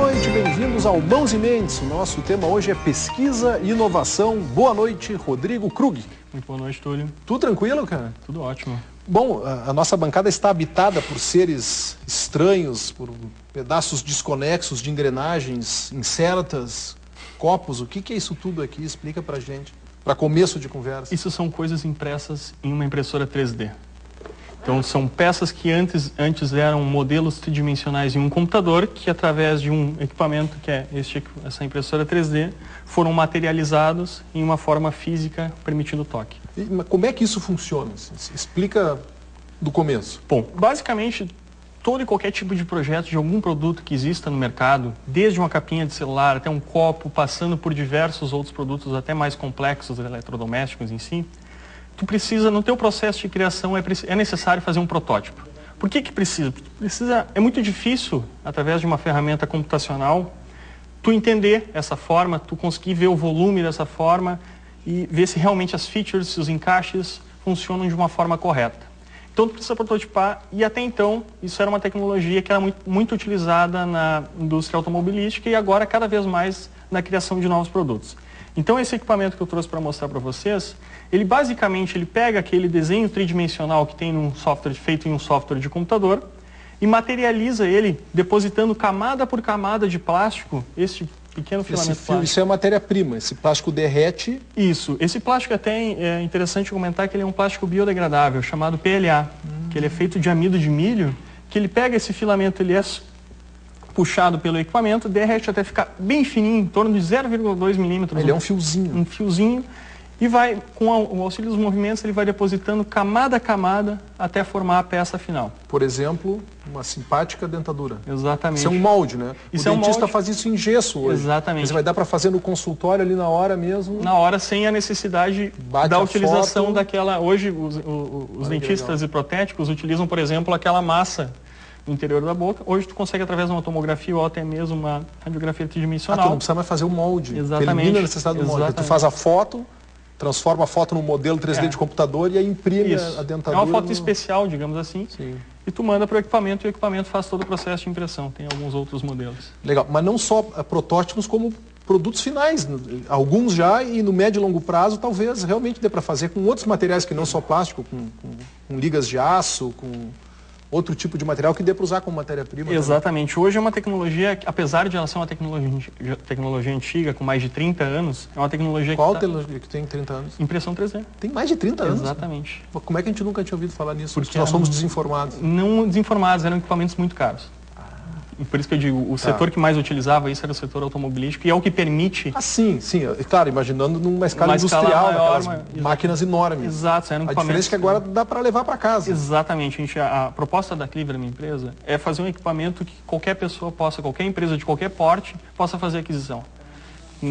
noite, bem-vindos ao Mãos e Mentes. O nosso tema hoje é pesquisa e inovação. Boa noite, Rodrigo Krug. Muito boa noite, Túlio. Tudo tranquilo, cara? Tudo ótimo. Bom, a nossa bancada está habitada por seres estranhos, por pedaços desconexos de engrenagens incertas, copos. O que é isso tudo aqui? Explica pra gente, para começo de conversa. Isso são coisas impressas em uma impressora 3D. Então, são peças que antes eram modelos tridimensionais em um computador, que através de um equipamento, que é essa impressora 3D, foram materializados em uma forma física, permitindo toque. Mas como é que isso funciona? Explica do começo. Bom, basicamente, todo e qualquer tipo de projeto de algum produto que exista no mercado, desde uma capinha de celular até um copo, passando por diversos outros produtos até mais complexos, eletrodomésticos em si, tu precisa, no teu processo de criação, é necessário fazer um protótipo. Por que precisa? É muito difícil, através de uma ferramenta computacional, tu entender essa forma, tu conseguir ver o volume dessa forma e ver se realmente as features, se os encaixes funcionam de uma forma correta. Então tu precisa prototipar, e até então isso era uma tecnologia que era muito utilizada na indústria automobilística e agora cada vez mais na criação de novos produtos. Então esse equipamento que eu trouxe para mostrar para vocês, ele basicamente pega aquele desenho tridimensional que tem num software feito em um software de computador e materializa ele depositando camada por camada de plástico, esse pequeno filamento plástico. Isso é matéria-prima, esse plástico derrete. Isso, esse plástico até é interessante comentar que ele é um plástico biodegradável, chamado PLA, que ele é feito de amido de milho, que ele pega esse filamento, ele é puxado pelo equipamento, derrete até ficar bem fininho, em torno de 0,2 milímetros. Ele é um fiozinho. Um fiozinho. E vai, com o auxílio dos movimentos, ele vai depositando camada a camada até formar a peça final. Por exemplo, uma simpática dentadura. Exatamente. Isso é um molde, né? Isso o dentista molde. Faz isso em gesso hoje. Exatamente. Mas vai dar para fazer no consultório ali na hora mesmo? Na hora, sem a necessidade da utilização daquela... Hoje, os dentistas e protéticos utilizam, por exemplo, aquela massa no interior da boca. Hoje tu consegue, através de uma tomografia ou até mesmo uma radiografia tridimensional. Tu não precisa mais fazer o molde. Exatamente. Elimina a necessidade do molde. Tu faz a foto, transforma a foto num modelo 3D de computador e aí imprime a dentadura. É uma foto especial, digamos assim. Sim. E tu manda para o equipamento e o equipamento faz todo o processo de impressão. Tem alguns outros modelos. Legal, mas não só protótipos como produtos finais. Alguns já, e no médio e longo prazo talvez realmente dê para fazer com outros materiais que não só plástico, com ligas de aço, com outro tipo de material que dê para usar como matéria-prima. Exatamente. Também. Hoje é uma tecnologia, apesar de ela ser uma tecnologia antiga, com mais de 30 anos, é uma tecnologia Qual tecnologia que tem 30 anos? Impressão 3D. Tem mais de 30 anos? Exatamente. Como é que a gente nunca tinha ouvido falar nisso? Porque nós somos desinformados. Não desinformados, eram equipamentos muito caros. E por isso que eu digo, o setor que mais utilizava isso era o setor automobilístico, e é o que permite... Ah, sim. Claro, imaginando numa escala industrial, naquelas máquinas enormes. Exato, eram equipamentos... A diferença é que agora dá para levar para casa. Exatamente. A proposta da Cleaver, minha empresa, é fazer um equipamento que qualquer pessoa qualquer empresa de qualquer porte, possa fazer aquisição.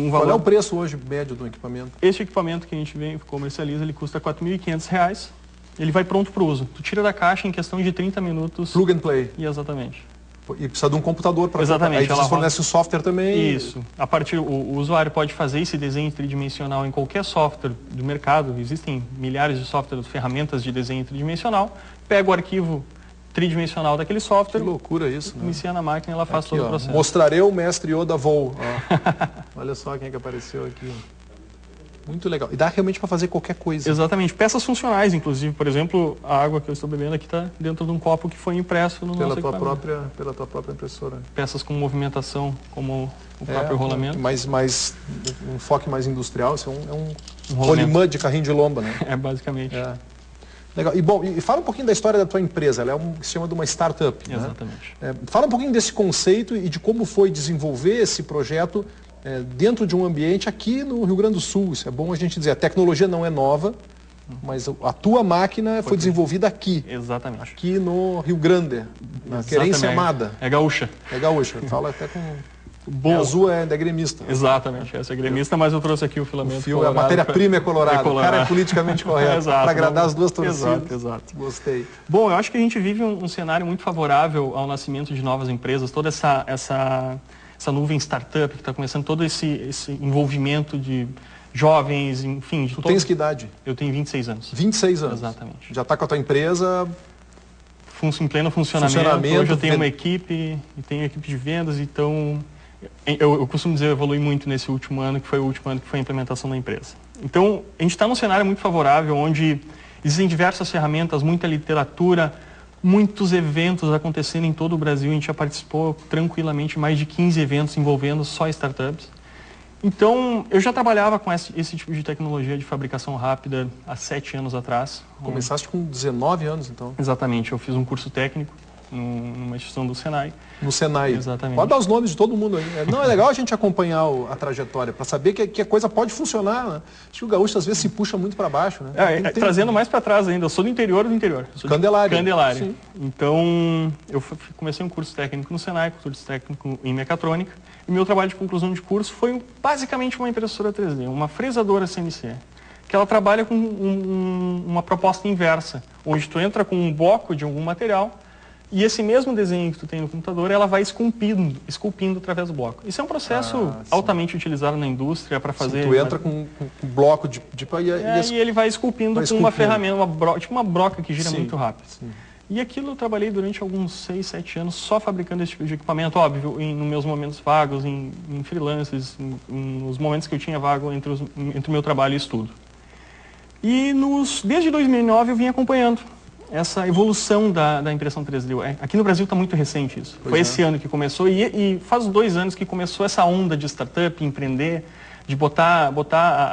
Qual é o preço hoje médio do equipamento? Este equipamento que a gente comercializa, ele custa R$ 4.500. Ele vai pronto para o uso. Tu tira da caixa em questão de 30 minutos. Plug and play. E exatamente. E precisa de um computador para... Exatamente. Aí vocês fornecem o software também. Isso. O usuário pode fazer esse desenho tridimensional em qualquer software do mercado. Existem milhares de softwares, ferramentas de desenho tridimensional. Pega o arquivo tridimensional daquele software. Que loucura isso, né? Inicia na máquina e ela faz todo o processo. Mostrarei o mestre Yoda voo. Olha só quem é que apareceu aqui. Muito legal. E dá realmente para fazer qualquer coisa. Exatamente. Peças funcionais, inclusive. Por exemplo, a água que eu estou bebendo aqui está dentro de um copo que foi impresso no nosso equipamento. Pela tua própria impressora. Peças com movimentação, como o próprio rolamento. Mas um enfoque mais industrial. Isso é um rolimã de carrinho de lomba, né? É, basicamente. Legal. E fala um pouquinho da história da tua empresa. Ela se chama de uma startup. Exatamente. Né? Fala um pouquinho desse conceito e de como foi desenvolver esse projeto dentro de um ambiente aqui no Rio Grande do Sul. Isso é bom a gente dizer. A tecnologia não é nova, mas a tua máquina foi desenvolvida aqui. Exatamente. Aqui no Rio Grande, na Querência Amada. É gaúcha. É gaúcha. Fala até com... Bom. Azul é gremista. Exatamente, essa é gremista, mas eu trouxe aqui o filamento colorado. A matéria-prima é colorada. O cara é politicamente correto. Para agradar as duas torcidas. Exato. Gostei. Bom, eu acho que a gente vive um cenário muito favorável ao nascimento de novas empresas, toda essa nuvem startup que está começando, todo esse envolvimento de jovens, enfim... Tu tens que idade? Eu tenho 26 anos. 26 anos? Exatamente. Já está com a tua empresa... Em pleno funcionamento. Hoje eu tenho uma equipe, e tenho equipe de vendas, então Eu costumo dizer, eu evolui muito nesse último ano, que foi o último ano que foi a implementação da empresa. Então, a gente está num cenário muito favorável, onde existem diversas ferramentas, muita literatura, muitos eventos acontecendo em todo o Brasil. A gente já participou tranquilamente de mais de 15 eventos envolvendo só startups. Então, eu já trabalhava com esse tipo de tecnologia de fabricação rápida há 7 anos atrás. Começaste com 19 anos, então? Exatamente, eu fiz um curso técnico numa instituição do Senai. No Senai. Exatamente. Pode dar os nomes de todo mundo aí. Não, é legal a gente acompanhar a trajetória, para saber que a coisa pode funcionar, né? Acho que o gaúcho às vezes se puxa muito para baixo, né? Trazendo mais para trás ainda, eu sou do interior do interior. Eu sou Candelária. Candelária. Sim. Então, eu comecei um curso técnico no Senai, curso técnico em mecatrônica, e meu trabalho de conclusão de curso foi basicamente uma impressora 3D, uma fresadora CNC, que ela trabalha com uma proposta inversa, onde tu entra com um bloco de algum material, e esse mesmo desenho que tu tem no computador, ela vai esculpindo através do bloco. Isso é um processo altamente utilizado na indústria para fazer... Sim, tu entra com um bloco de... E ele vai esculpindo com uma ferramenta, tipo uma broca que gira muito rápido. Sim. E aquilo eu trabalhei durante alguns 6, 7 anos só fabricando esse tipo de equipamento, óbvio, nos meus momentos vagos, em freelances, nos momentos que eu tinha vago entre o meu trabalho e estudo. E desde 2009 eu vim acompanhando essa evolução da impressão 3D. Aqui no Brasil está muito recente isso. Foi esse ano que começou e faz 2 anos que começou essa onda de startup, empreender, de botar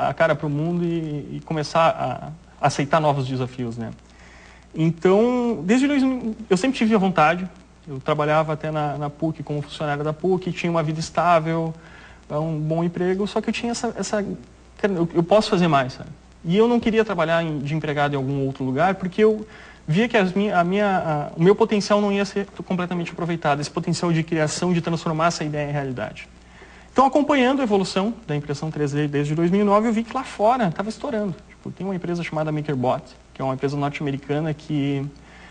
a cara para o mundo e começar a aceitar novos desafios, né? Então, desde 2000, eu sempre tive a vontade. Eu trabalhava até na PUC como funcionário da PUC, tinha uma vida estável, um bom emprego, só que eu tinha eu posso fazer mais, sabe? E eu não queria trabalhar de empregado em algum outro lugar, porque eu via que o meu potencial não ia ser completamente aproveitado, esse potencial de criação, de transformar essa ideia em realidade. Então, acompanhando a evolução da impressão 3D desde 2009, eu vi que lá fora estava estourando. Tem uma empresa chamada MakerBot, que é uma empresa norte-americana que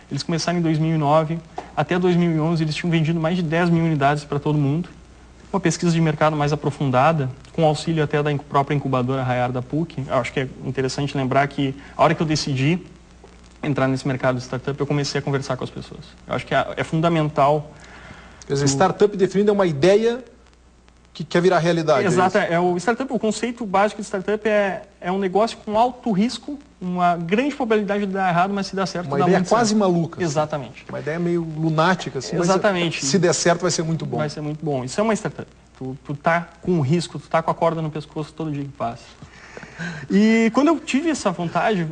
eles começaram em 2009, até 2011 eles tinham vendido mais de 10 mil unidades para todo mundo. Uma pesquisa de mercado mais aprofundada, com auxílio até da própria incubadora Raiar da PUC. Eu acho que é interessante lembrar que a hora que eu decidi entrar nesse mercado de startup, eu comecei a conversar com as pessoas. Eu acho que é fundamental. Quer dizer, startup definido é uma ideia que quer virar realidade. Exato, o conceito básico de startup é um negócio com alto risco, uma grande probabilidade de dar errado, mas se der certo, uma ideia quase maluca. Exatamente. Uma ideia meio lunática. Assim, exatamente. Se der certo, vai ser muito bom. Vai ser muito bom. Isso é uma startup. Tu tá com o risco, tu tá com a corda no pescoço todo dia que passa. E quando eu tive essa vontade,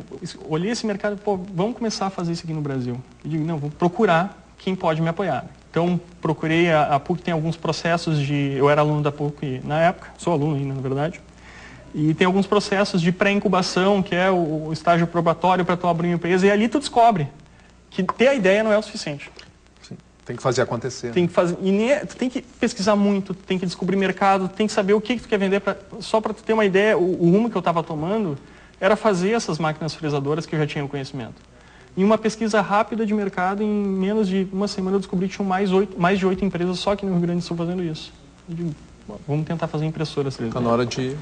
olhei esse mercado, vamos começar a fazer isso aqui no Brasil. Eu digo, não, vou procurar quem pode me apoiar. Então, procurei, a PUC tem alguns processos eu era aluno da PUC na época, sou aluno ainda, na verdade, e tem alguns processos de pré-incubação, que é o estágio probatório para tu abrir uma empresa, e ali tu descobre que ter a ideia não é o suficiente. Sim, tem que fazer acontecer. Tem que fazer, tu tem que pesquisar muito, tem que descobrir mercado, tem que saber o que tu quer vender, só para tu ter uma ideia, o rumo que eu estava tomando era fazer essas máquinas fresadoras que eu já tinha o conhecimento. Em uma pesquisa rápida de mercado, em menos de uma semana eu descobri que tinham mais de 8 empresas só aqui no Rio Grande do Sul fazendo isso. Eu digo, vamos tentar fazer impressoras 3D. Está na hora de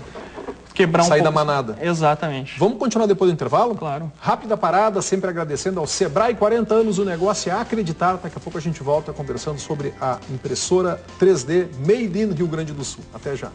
quebrar sair da manada. Exatamente. Vamos continuar depois do intervalo? Claro. Rápida parada, sempre agradecendo ao Sebrae, 40 anos, o negócio é acreditar. Daqui a pouco a gente volta conversando sobre a impressora 3D Made in Rio Grande do Sul. Até já.